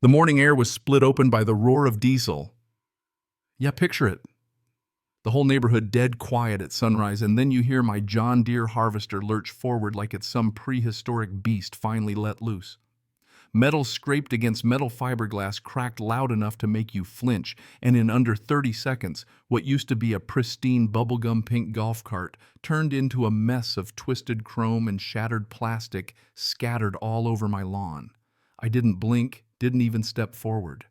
The morning air was split open by the roar of diesel. Yeah, picture it. The whole neighborhood dead quiet at sunrise, and then you hear my John Deere harvester lurch forward like it's some prehistoric beast finally let loose. Metal scraped against metal fiberglass cracked loud enough to make you flinch, and in under 30 seconds, what used to be a pristine bubblegum pink golf cart turned into a mess of twisted chrome and shattered plastic scattered all over my lawn. I didn't blink, didn't even step forward.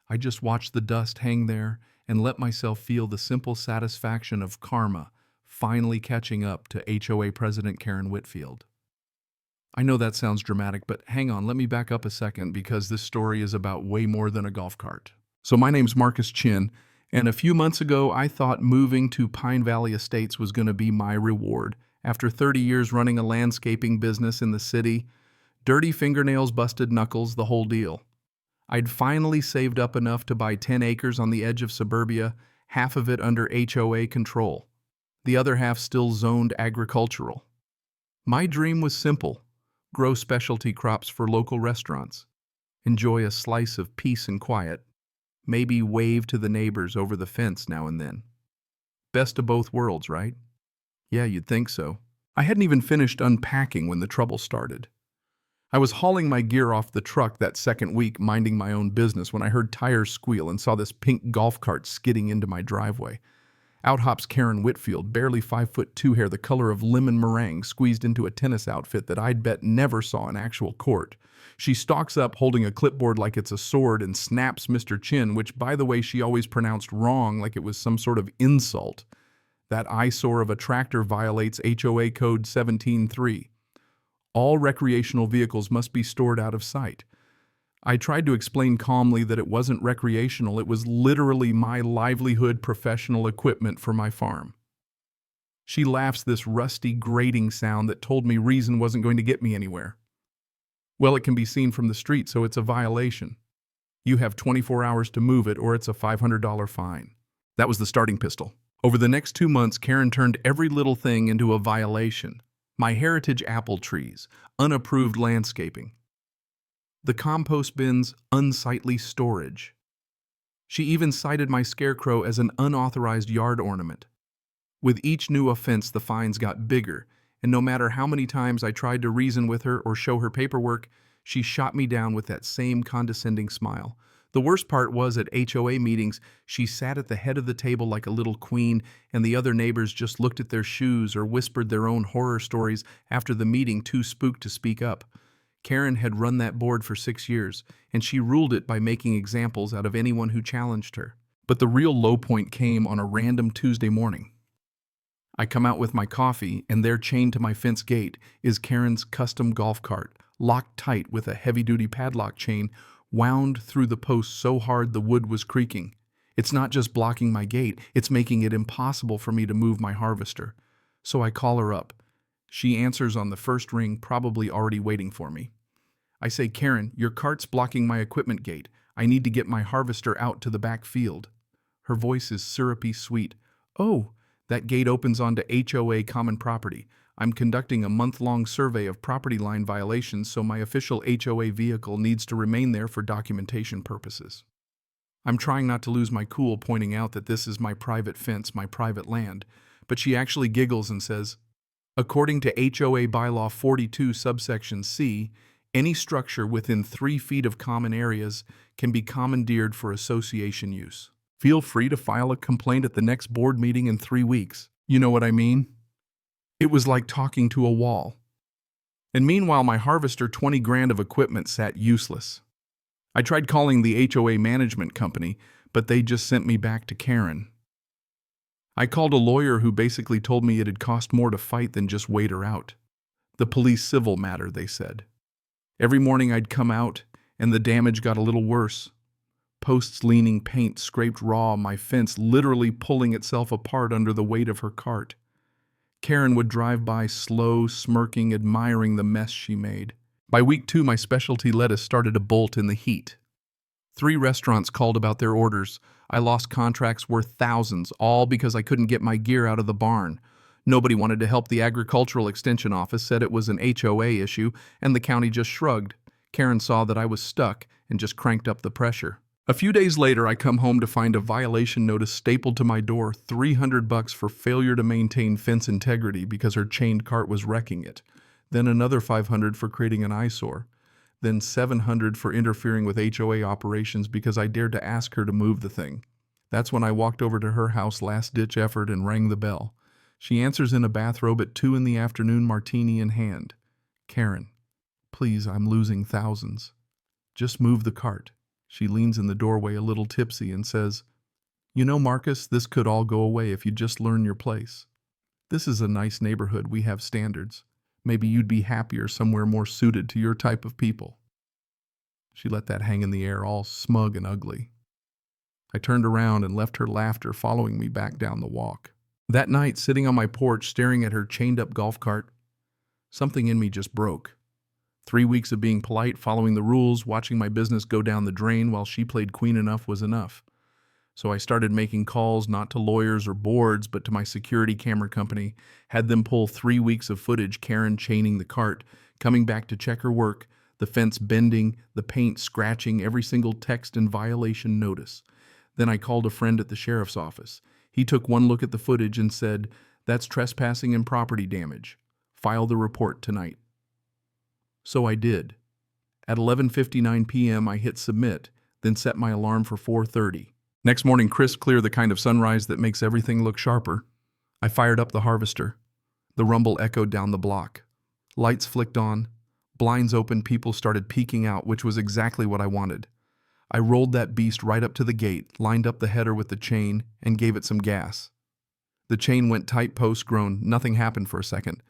I just watched the dust hang there and let myself feel the simple satisfaction of karma finally catching up to HOA President Karen Whitfield. I know that sounds dramatic, but hang on, let me back up a second because this story is about way more than a golf cart. So my name's Marcus Chin, and a few months ago I thought moving to Pine Valley Estates was going to be my reward. After 30 years running a landscaping business in the city, dirty fingernails, busted knuckles, the whole deal. I'd finally saved up enough to buy 10 acres on the edge of suburbia, half of it under HOA control, the other half still zoned agricultural. My dream was simple: grow specialty crops for local restaurants, enjoy a slice of peace and quiet, maybe wave to the neighbors over the fence now and then. Best of both worlds, right? Yeah, you'd think so. I hadn't even finished unpacking when the trouble started. I was hauling my gear off the truck that second week, minding my own business, when I heard tires squeal and saw this pink golf cart skidding into my driveway. Out hops Karen Whitfield, barely 5'2" hair, the color of lemon meringue, squeezed into a tennis outfit that I'd bet never saw in actual court. She stalks up holding a clipboard like it's a sword and snaps Mr. Chin, which, by the way, she always pronounced wrong like it was some sort of insult. That eyesore of a tractor violates HOA Code 17.3. All recreational vehicles must be stored out of sight. I tried to explain calmly that it wasn't recreational, it was literally my livelihood professional equipment for my farm. She laughs, this rusty grating sound that told me reason wasn't going to get me anywhere. Well, it can be seen from the street, so it's a violation. You have 24 hours to move it or it's a $500 fine. That was the starting pistol. Over the next 2 months, Karen turned every little thing into a violation. My heritage apple trees, unapproved landscaping. The compost bin's unsightly storage. She even cited my scarecrow as an unauthorized yard ornament. With each new offense, the fines got bigger, and no matter how many times I tried to reason with her or show her paperwork, she shot me down with that same condescending smile. The worst part was, at HOA meetings, she sat at the head of the table like a little queen, and the other neighbors just looked at their shoes or whispered their own horror stories after the meeting, too spooked to speak up. Karen had run that board for 6 years, and she ruled it by making examples out of anyone who challenged her. But the real low point came on a random Tuesday morning. I come out with my coffee, and there, chained to my fence gate, is Karen's custom golf cart, locked tight with a heavy-duty padlock chain, wound through the post so hard the wood was creaking. It's not just blocking my gate, it's making it impossible for me to move my harvester. So I call her up. She answers on the first ring, probably already waiting for me. I say, "Karen, your cart's blocking my equipment gate. I need to get my harvester out to the back field." Her voice is syrupy sweet. "Oh, that gate opens onto HOA common property. I'm conducting a month-long survey of property line violations, so my official HOA vehicle needs to remain there for documentation purposes." I'm trying not to lose my cool, pointing out that this is my private fence, my private land, but she actually giggles and says, "According to HOA Bylaw 42 subsection C, any structure within 3 feet of common areas can be commandeered for association use. Feel free to file a complaint at the next board meeting in 3 weeks. You know what I mean?" It was like talking to a wall. And meanwhile, my harvester, 20 grand of equipment, sat useless. I tried calling the HOA management company, but they just sent me back to Karen. I called a lawyer who basically told me it'd cost more to fight than just wait her out. The police civil matter, they said. Every morning I'd come out, and the damage got a little worse. Posts leaning, paint scraped raw, my fence literally pulling itself apart under the weight of her cart. Karen would drive by slow, smirking, admiring the mess she made. By week 2, my specialty lettuce started to bolt in the heat. 3 restaurants called about their orders. I lost contracts worth thousands, all because I couldn't get my gear out of the barn. Nobody wanted to help. The Agricultural Extension Office said it was an HOA issue, and the county just shrugged. Karen saw that I was stuck and just cranked up the pressure. A few days later, I come home to find a violation notice stapled to my door, $300 for failure to maintain fence integrity because her chained cart was wrecking it. Then another $500 for creating an eyesore. Then $700 for interfering with HOA operations because I dared to ask her to move the thing. That's when I walked over to her house, last-ditch effort, and rang the bell. She answers in a bathrobe at 2 in the afternoon, martini in hand. Karen, please, I'm losing thousands. Just move the cart. She leans in the doorway a little tipsy and says, "You know, Marcus, this could all go away if you just learn your place. This is a nice neighborhood. We have standards. Maybe you'd be happier somewhere more suited to your type of people." She let that hang in the air, all smug and ugly. I turned around and left her laughter following me back down the walk. That night, sitting on my porch staring at her chained-up golf cart, something in me just broke. 3 weeks of being polite, following the rules, watching my business go down the drain while she played queen enough was enough. So I started making calls not to lawyers or boards, but to my security camera company, had them pull 3 weeks of footage, Karen chaining the cart, coming back to check her work, the fence bending, the paint scratching, every single text and violation notice. Then I called a friend at the sheriff's office. He took one look at the footage and said, "That's trespassing and property damage. File the report tonight." So I did. At 11:59 p.m. I hit submit, then set my alarm for 4:30. Next morning, crisp clear, the kind of sunrise that makes everything look sharper. I fired up the harvester. The rumble echoed down the block. Lights flicked on. Blinds open, people started peeking out, which was exactly what I wanted. I rolled that beast right up to the gate, lined up the header with the chain, and gave it some gas. The chain went tight, post-grown. Nothing happened for a second.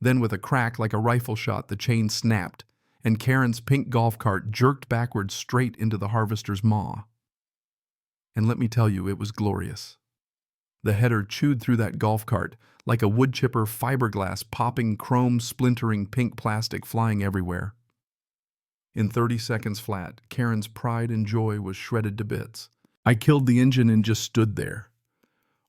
Then with a crack like a rifle shot, the chain snapped, and Karen's pink golf cart jerked backwards straight into the harvester's maw. And let me tell you, it was glorious. The header chewed through that golf cart like a wood chipper, fiberglass popping, chrome splintering, pink plastic flying everywhere. In 30 seconds flat, Karen's pride and joy was shredded to bits. I killed the engine and just stood there.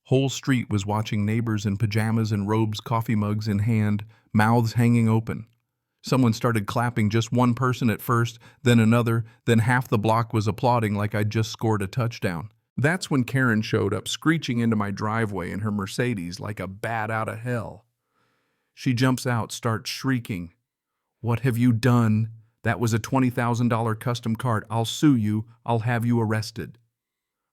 Whole street was watching, neighbors in pajamas and robes, coffee mugs in hand, mouths hanging open. Someone started clapping, just one person at first, then another, then half the block was applauding like I'd just scored a touchdown. That's when Karen showed up, screeching into my driveway in her Mercedes like a bat out of hell. She jumps out, starts shrieking, "What have you done? That was a $20,000 custom cart. I'll sue you. I'll have you arrested."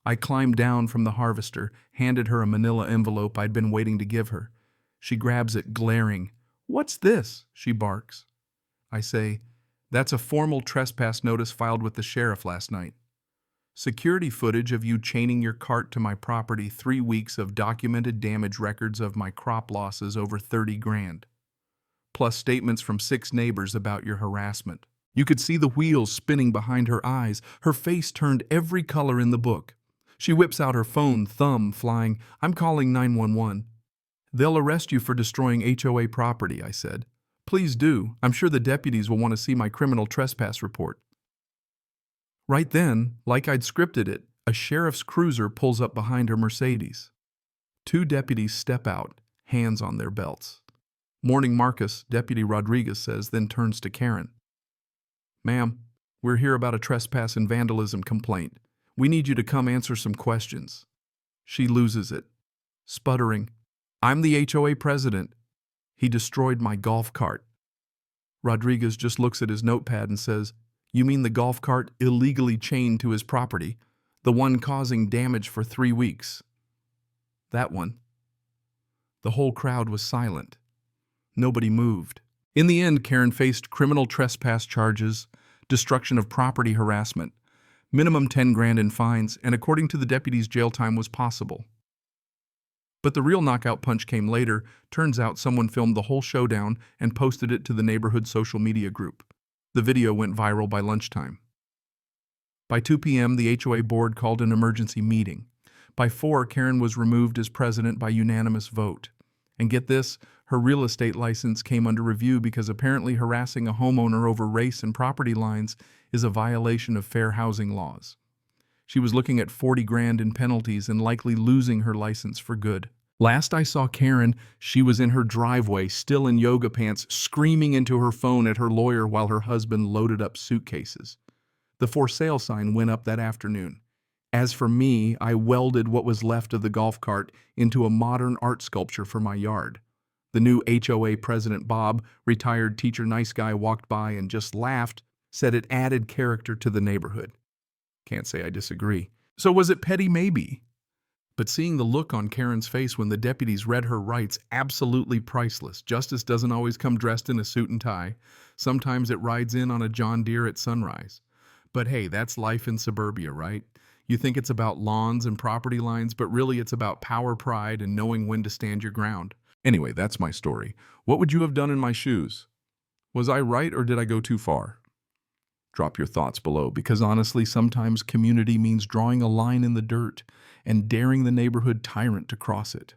I climbed down from the harvester, handed her a manila envelope I'd been waiting to give her. She grabs it, glaring. "What's this?" she barks. I say, "That's a formal trespass notice filed with the sheriff last night. Security footage of you chaining your cart to my property, 3 weeks of documented damage records of my crop losses over 30 grand. Plus statements from 6 neighbors about your harassment." You could see the wheels spinning behind her eyes. Her face turned every color in the book. She whips out her phone, thumb flying. "I'm calling 911. "They'll arrest you for destroying HOA property," I said. "Please do. I'm sure the deputies will want to see my criminal trespass report." Right then, like I'd scripted it, a sheriff's cruiser pulls up behind her Mercedes. 2 deputies step out, hands on their belts. "Morning, Marcus," Deputy Rodriguez says, then turns to Karen. "Ma'am, we're here about a trespass and vandalism complaint. We need you to come answer some questions." She loses it, sputtering, "I'm the HOA president. He destroyed my golf cart." Rodriguez just looks at his notepad and says, "You mean the golf cart illegally chained to his property? The one causing damage for 3 weeks?" "That one." The whole crowd was silent. Nobody moved. In the end, Karen faced criminal trespass charges, destruction of property, harassment, minimum 10 grand in fines, and according to the deputies, jail time was possible. But the real knockout punch came later. Turns out someone filmed the whole showdown and posted it to the neighborhood social media group. The video went viral by lunchtime. By 2 p.m., the HOA board called an emergency meeting. By 4, Karen was removed as president by unanimous vote. And get this, her real estate license came under review because apparently harassing a homeowner over race and property lines is a violation of fair housing laws. She was looking at 40 grand in penalties and likely losing her license for good. Last I saw Karen, she was in her driveway, still in yoga pants, screaming into her phone at her lawyer while her husband loaded up suitcases. The for sale sign went up that afternoon. As for me, I welded what was left of the golf cart into a modern art sculpture for my yard. The new HOA president, Bob, retired teacher nice guy, walked by and just laughed, said it added character to the neighborhood. Can't say I disagree. So was it petty? Maybe. But seeing the look on Karen's face when the deputies read her rights, absolutely priceless. Justice doesn't always come dressed in a suit and tie. Sometimes it rides in on a John Deere at sunrise. But hey, that's life in suburbia, right? You think it's about lawns and property lines, but really it's about power, pride, and knowing when to stand your ground. Anyway, that's my story. What would you have done in my shoes? Was I right or did I go too far? Drop your thoughts below, because honestly, sometimes community means drawing a line in the dirt and daring the neighborhood tyrant to cross it.